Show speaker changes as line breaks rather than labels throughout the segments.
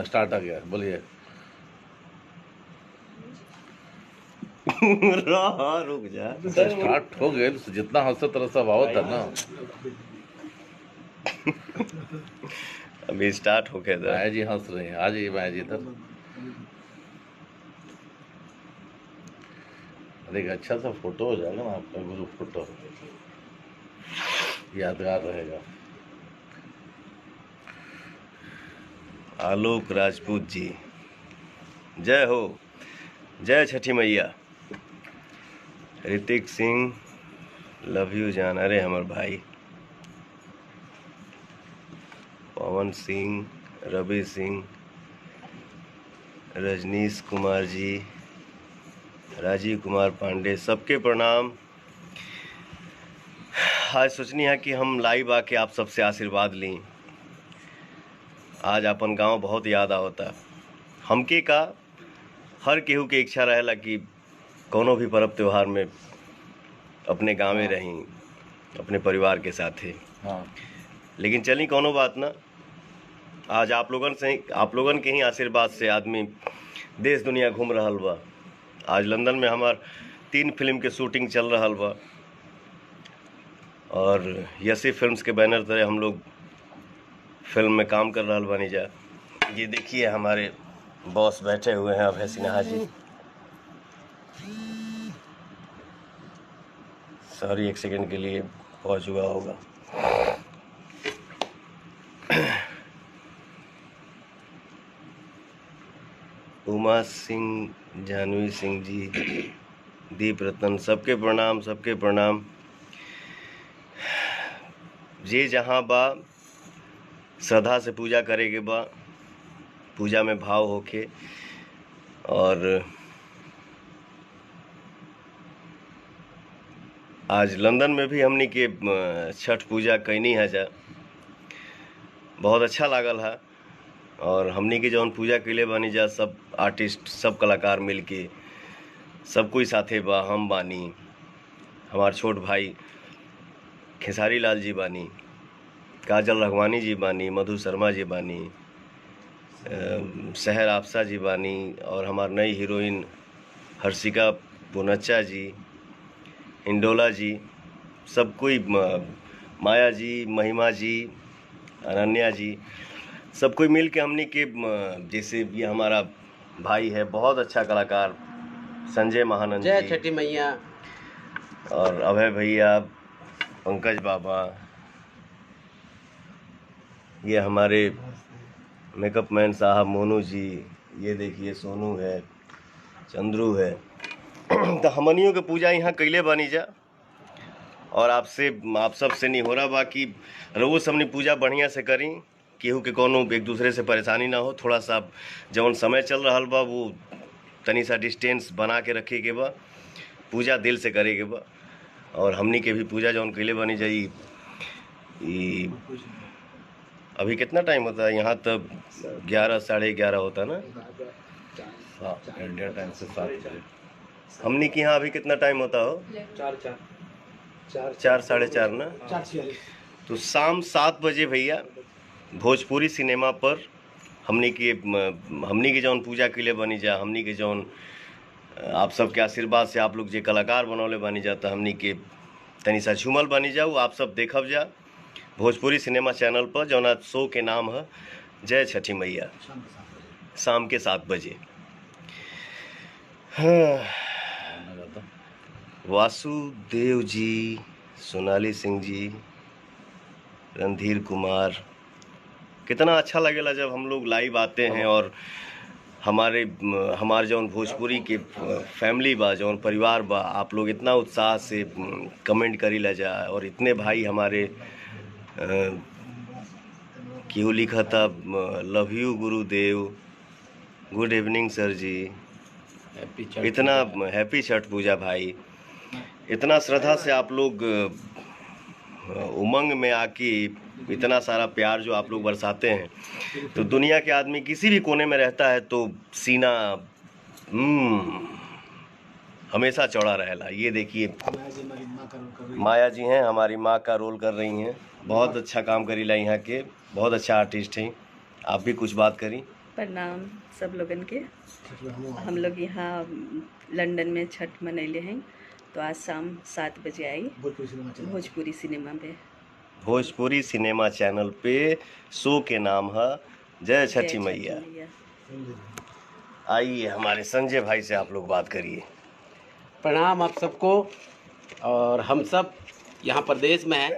Start आ गया, बोलिए।
रुक जा,
स्टार्ट हो गए तो जितना हंसते तरह सब आवत है ना।
अभी स्टार्ट हो गया था।
माया जी हंस रही हैं, आ जाइए माया जी इधर। एक अच्छा सा फोटो हो जाएगा ना आपका, ग्रुप फोटो, यादगार रहेगा।
आलोक राजपूत जी, जय हो, जय छठी मैया। ऋतिक सिंह, लव यू जान, अरे हमर भाई। पवन सिंह, रवि सिंह, रजनीश कुमार जी, राजीव कुमार पांडे, सबके प्रणाम। आज सोचनी है कि हम लाइव आके आप सबसे आशीर्वाद ली। आज अपन गांव बहुत याद आवता। हमके का हर केहू के इच्छा रहेला कि कोनो भी पर्व त्योहार में अपने गाँव में रहीं, अपने परिवार के साथे।
हाँ,
लेकिन चली कोनो बात ना, आज आप लोगन के ही आशीर्वाद से आदमी देश दुनिया घूम रहा बा। आज लंदन में हमार 3 फिल्म के शूटिंग चल रहा बा और यसी फिल्म्स के बैनर तरह हम लोग फिल्म में काम कर रहा बानी जा। ये देखिए हमारे बॉस बैठे हुए हैं अभय सिन्हा जी। सॉरी, 1 सेकंड के लिए पहुंच हुआ होगा। उमा सिंह, जानवी सिंह जी, दीप रतन, सबके प्रणाम, सबके प्रणाम। जे जहाँ बा श्रद्धा से पूजा करे के बा, पूजा में भाव होके। और आज लंदन में भी हमनी के छठ पूजा कैनी है जा, बहुत अच्छा लागल है। और हमनी के जौन पूजा कैले बानी जा, सब आर्टिस्ट, सब कलाकार मिल के, सब कोई साथे बा। हम बानी, हमार छोट भाई खेसारी लाल जी बानी, काजल रघवानी जी बानी, मधु शर्मा जी बानी, सहर आपसा जी बानी, और हमार नई हीरोइन हर्षिका पुनच्चा जी, इंडोला जी, सब कोई, माया जी, महिमा जी, अनन्या जी, सब कोई मिल के हमनी के, जैसे ये हमारा भाई है बहुत अच्छा कलाकार संजय महानंद जी,
जय छठी मैया,
और अभय भैया, पंकज बाबा, ये हमारे मेकअप मैन साहब मोनू जी, ये देखिए सोनू है, चंद्रू है। तो हमनियों के पूजा यहाँ कैले बानी जा। और आप सब से नहीं हो रहा बा कि रोज सबने पूजा बढ़िया से करी, केहू के कोनो एक दूसरे से परेशानी ना हो। थोड़ा सा जौन समय चल रहा बा वो तनी सा डिस्टेंस बना के रखे के बा, पूजा दिल से करे के बा। और हमनी के भी पूजा जौन कैले बानी जाई। अभी कितना टाइम होता है यहाँ? तब 11 साढ़े 11 होता ना,
इंडिया टाइम से 7 बजे।
हमनी के यहाँ अभी कितना टाइम होता हो? 4 साढ़े 4 ना। तो शाम 7 बजे भैया भोजपुरी सिनेमा पर हमनी के जौन पूजा के लिए बनी जा, हमनी के जौन आप सबके आशीर्वाद से आप लोग जे कलाकार बनौले बनी जा, तो हमनी के तनी सा झूमल बनी जाऊ। आप सब देखब जा भोजपुरी सिनेमा चैनल पर, जौना शो के नाम है जय छठी मैया, शाम के 7 बजे। हाँ। वासुदेव जी, सोनाली सिंह जी, रणधीर कुमार, कितना अच्छा लगेला जब हम लोग लाइव आते हैं और हमारे जौन भोजपुरी के फैमिली बा, जौन परिवार बा, आप लोग इतना उत्साह से कमेंट करी ला जा। और इतने भाई हमारे केहू लिखा था love you Gurudev, good evening सर जी, इतना हैप्पी छठ पूजा भाई। इतना श्रद्धा से आप लोग उमंग में आके इतना सारा प्यार जो आप लोग बरसाते हैं, तो दुनिया के आदमी किसी भी कोने में रहता है तो सीना हमेशा चौड़ा रहेला। ये देखिए माया जी हैं, हमारी माँ का रोल कर रही हैं, बहुत अच्छा काम करीला यहाँ के, बहुत अच्छा आर्टिस्ट हैं। आप भी कुछ बात करी।
प्रणाम सब लोगन के। हम लोग यहाँ लंदन में छठ मनैले हैं, तो आज शाम 7 बजे आई भोजपुरी सिनेमा में।
भोजपुरी सिनेमा चैनल पे शो के नाम है जय छठी मैया। आइए हमारे संजय भाई से आप लोग बात करिए।
प्रणाम आप सबको। और हम सब यहाँ प्रदेश में हैं,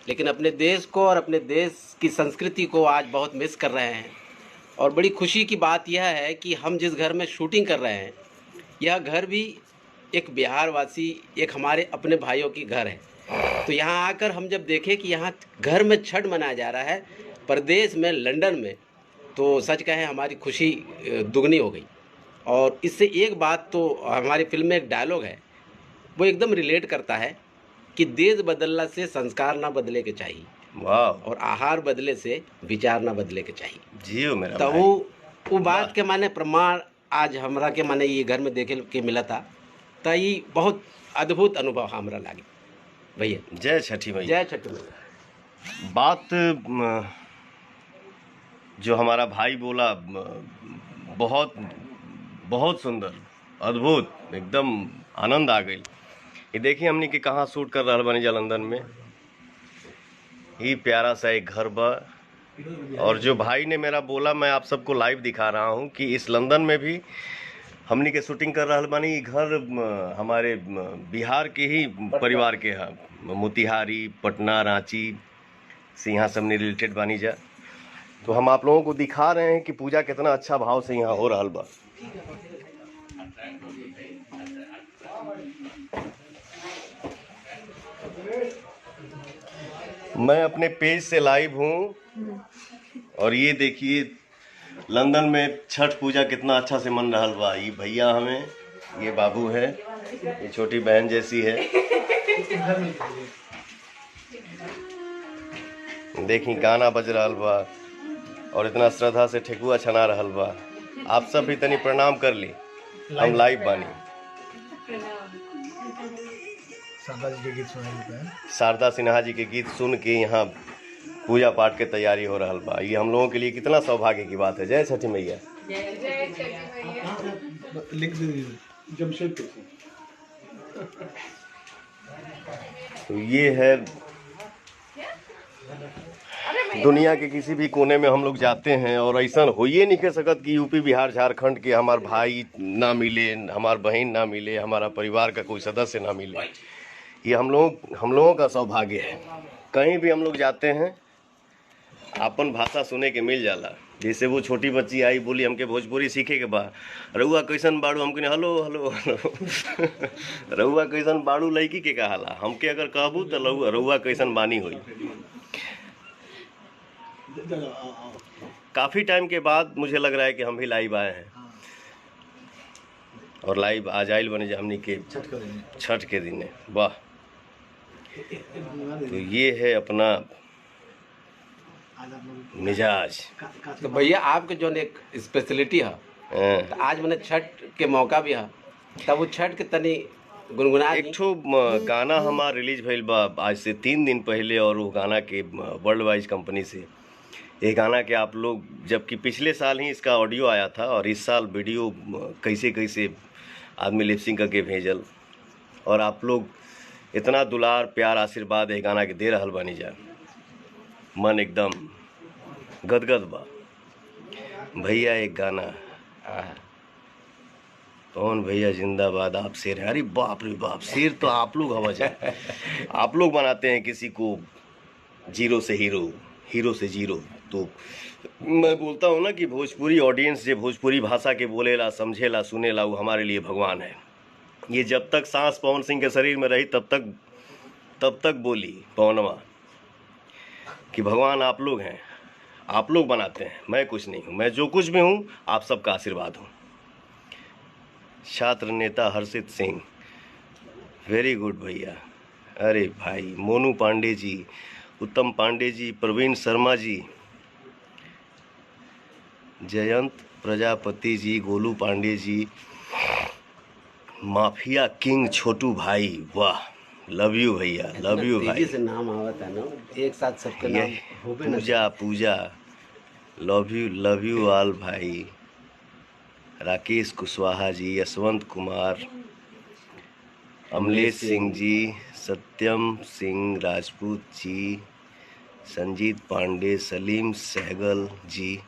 लेकिन अपने देश को और अपने देश की संस्कृति को आज बहुत मिस कर रहे हैं। और बड़ी खुशी की बात यह है कि हम जिस घर में शूटिंग कर रहे हैं, यह घर भी एक बिहारवासी, एक हमारे अपने भाइयों की घर है। तो यहाँ आकर हम जब देखें कि यहाँ घर में छठ मनाया जा रहा है प्रदेश में, लंदन में, तो सच कहें हमारी खुशी दुगनी हो गई। और इससे एक बात, तो हमारी फिल्म में एक डायलॉग है, वो एकदम रिलेट करता है कि देश बदलने से संस्कार ना बदले के चाहिए,
वाह,
और आहार बदले से विचार ना बदले के चाहिए।
जियो मेरा
तो
भाई।
वो बात के माने प्रमाण आज हमरा के माने ये घर में देखे के मिला था। तो ये बहुत अद्भुत अनुभव हमरा लागे भैया।
जय छठी मैया।
जय छठी मैया।
बात जो हमारा भाई बोला बहुत बहुत सुंदर, अद्भुत, एकदम आनंद आ गई। ये देखिए हमने कि कहाँ शूट कर रहा बानी जा लंदन में। ही प्यारा सा एक घर बा। और जो भाई ने मेरा बोला, मैं आप सबको लाइव दिखा रहा हूँ कि इस लंदन में भी हमने के शूटिंग कर रहा बानी। ये घर हमारे बिहार के ही परिवार के है, मोतिहारी, पटना, रांची से यहाँ सब ने रिलेटेड बानी जा। तो हम आप लोगों को दिखा रहे हैं कि पूजा कितना अच्छा भाव से यहाँ हो रहा बा। मैं अपने पेज से लाइव हूँ और ये देखिए लंदन में छठ पूजा कितना अच्छा से मन रहा बा। ये भैया हमें, ये बाबू है, ये छोटी बहन जैसी है। देखी गाना बज रहा बा और इतना श्रद्धा से ठेकुआ छना रहा बा। आप सब भी तनी प्रणाम कर ली, हम लाइव बानी। शारदा सिन्हा जी के गीत सुन के यहाँ पूजा पाठ के तैयारी हो रहा बा। ये हम लोगों के लिए कितना सौभाग्य की बात है। जय छठी मैया। तो ये है दुनिया के किसी भी कोने में हम लोग जाते हैं और ऐसा हो ये नहीं कह सकत कि यूपी, बिहार, झारखंड के हमारे भाई ना मिले, हमारे बहन ना मिले, हमारा परिवार का कोई सदस्य ना मिले। ये हम लोगों का सौभाग्य है। कहीं भी हम लोग जाते हैं अपन भाषा सुने के मिल जाला। जैसे वो छोटी बच्ची आई, बोली हमके भोजपुरी सीखे के बा, रउआ कैसन बाड़ू, हमके हेलो हेलो हेलो रउआ कैसन बाड़ू लड़की के कहाला, हमके अगर कहबू तो रउआ कैसन बानी हुई। काफ़ी टाइम के बाद मुझे लग रहा है कि हम भी लाइव आए हैं और लाइव आज आइल बने हमने के छठ के दिन। वाह। तो ये है अपना मिजाज।
तो भैया आपके जो एक स्पेशलिटी है, तो आज मैंने छठ के मौका भी है, तब वो छठ के तनी गुनगुना।
एक ठो गाना हमारा रिलीज भइल बा आज से 3 दिन पहले, और वो गाना के वर्ल्ड वाइज कंपनी से ये गाना के आप लोग, जबकि पिछले साल ही इसका ऑडियो आया था और इस साल वीडियो कैसे कैसे आदमी लिपसिंग करके भेजल, और आप लोग इतना दुलार प्यार आशीर्वाद ये गाना के दे रहल बानी जा। मन एकदम गदगद बा। भैया एक गाना, कौन भैया जिंदाबाद, आप शेर। अरे बाप रे बाप, शेर तो आप लोग हवा जाए। आप लोग बनाते हैं किसी को जीरो से हीरो, हीरो से जीरो। तो मैं बोलता हूँ ना कि भोजपुरी ऑडियंस जो भोजपुरी भाषा के बोलेला, समझेला, सुनेला, वो हमारे लिए भगवान है। ये जब तक सांस पवन सिंह के शरीर में रही तब तक बोली पवनवा कि भगवान आप लोग हैं, आप लोग बनाते हैं, मैं कुछ नहीं हूँ। मैं जो कुछ भी हूँ आप सबका आशीर्वाद हूँ। छात्र नेता हर्षित सिंह, वेरी गुड भैया। अरे भाई, मोनू पांडे जी, उत्तम पांडे जी, प्रवीण शर्मा जी, जयंत प्रजापति जी, गोलू पांडे जी, माफिया किंग छोटू भाई, वाह, लव यू भैया, लव यू भाई।
से नाम आवत है ना, एक साथ सबके नाम होबे ना।
पूजा लव यू ऑल भाई। राकेश कुशवाहा जी, यशवंत कुमार, अमलेश सिंह जी, सत्यम सिंह राजपूत जी, संजीत पांडे, सलीम सहगल जी,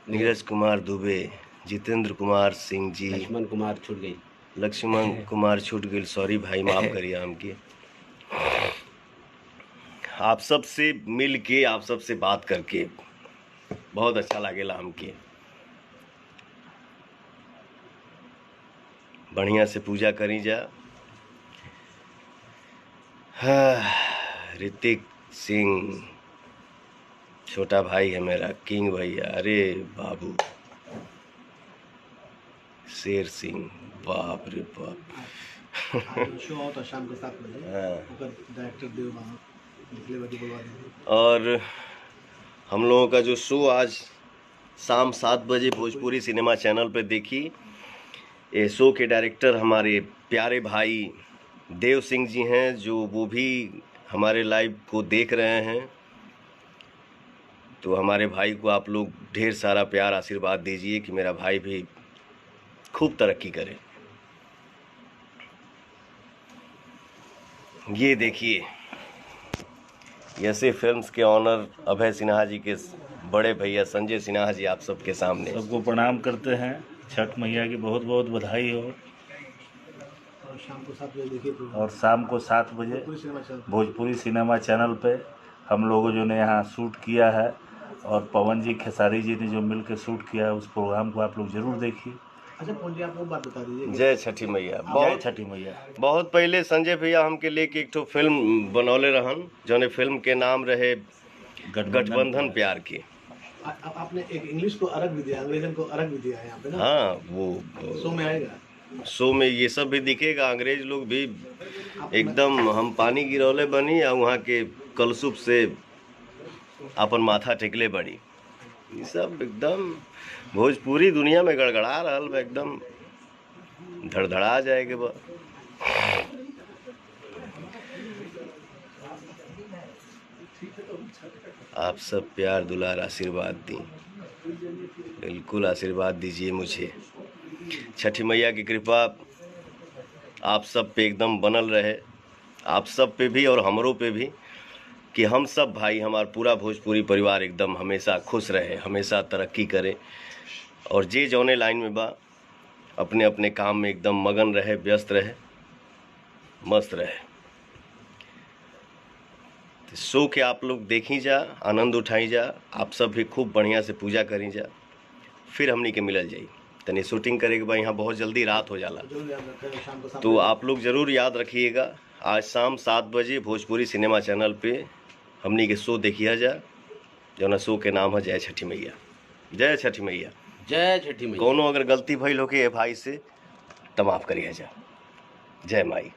नीरज कुमार दुबे, जितेंद्र कुमार सिंह जी,
लक्ष्मण कुमार छूट गई।
लक्ष्मण कुमार छूट गई, सॉरी भाई, माफ करिए हमके। आप सब से मिल के, आप सब से बात करके बहुत अच्छा लागेला हमके। बढ़िया से पूजा करी जा। ऋतिक सिंह छोटा भाई है मेरा, किंग भैया, अरे बाबू, शेर सिंह, बाप रे बाप।
शाम के 7 बजे डायरेक्टर देव
और हम लोगों का जो शो आज शाम 7 बजे भोजपुरी सिनेमा चैनल पे देखी। ये शो के डायरेक्टर हमारे प्यारे भाई देव सिंह जी हैं, जो वो भी हमारे लाइव को देख रहे हैं। तो हमारे भाई को आप लोग ढेर सारा प्यार आशीर्वाद दीजिए कि मेरा भाई भी खूब तरक्की करे। ये देखिए, ऐसे फिल्म्स के ऑनर अभय सिन्हा जी के बड़े भैया संजय सिन्हा जी आप सबके सामने।
सबको प्रणाम करते हैं। छठ मैया की बहुत बहुत बधाई हो।
और शाम को 7 बजे देखिए
और शाम को 7 बजे भोजपुरी सिनेमा चैनल पे हम लोगों जो ने यहाँ शूट किया है, और पवन जी खेसारी जी ने जो मिल के शूट किया है, उस प्रोग्राम को आप लोग जरूर देखिए।
अच्छा पवन जी, आप वो बात बता दीजिए।
जय छठी मैया।
जय
बहुत
छठी मैया।
बहुत पहले संजय भैया हमके लेके एक ठो फिल्म बनौले रहन, जौने फिल्म के नाम रहे गठबंधन प्यार की।
आपने एक इंग्लिश को अलग भी दिया, अंग्रेजन को अलग भी दिया है यहाँ पे ना।
हाँ, वो
शो में आएगा।
शो में ये सब भी दिखेगा। अंग्रेज लोग भी एकदम हम पानी गिरौले बनी और वहाँ के कलसुप से अपन माथा टेकले बड़ी। ये सब एकदम भोजपुरी दुनिया में गड़गड़ा रहल बा, एकदम धड़धड़ा जाएगा बा। आप सब प्यार दुलार आशीर्वाद दी, बिल्कुल आशीर्वाद दीजिए मुझे। छठी मैया की कृपा आप सब पे एकदम बनल रहे, आप सब पे भी और हमरों पे भी, कि हम सब भाई, हमारा पूरा भोजपुरी परिवार एकदम हमेशा खुश रहे, हमेशा तरक्की करे, और जे जौने लाइन में बा अपने अपने काम में एकदम मगन रहे, व्यस्त रहे, मस्त रहे। तो शो के आप लोग देखी जा, आनंद उठाई जा, आप सब भी खूब बढ़िया से पूजा करी जा। फिर हमनी के मिलल जाई, तनी शूटिंग करे के बाद यहाँ बहुत जल्दी रात हो जाला, तो आप लोग ज़रूर याद रखिएगा। आज शाम 7 बजे भोजपुरी सिनेमा चैनल पे हमनी के शो देखिया जा, जौना शो के नाम है जय छठी मैया। जय छठी मैया।
जय छठी मैया।
कोनो अगर गलती भइल होके भाई से तो माफ़ करिए जा। जय माई।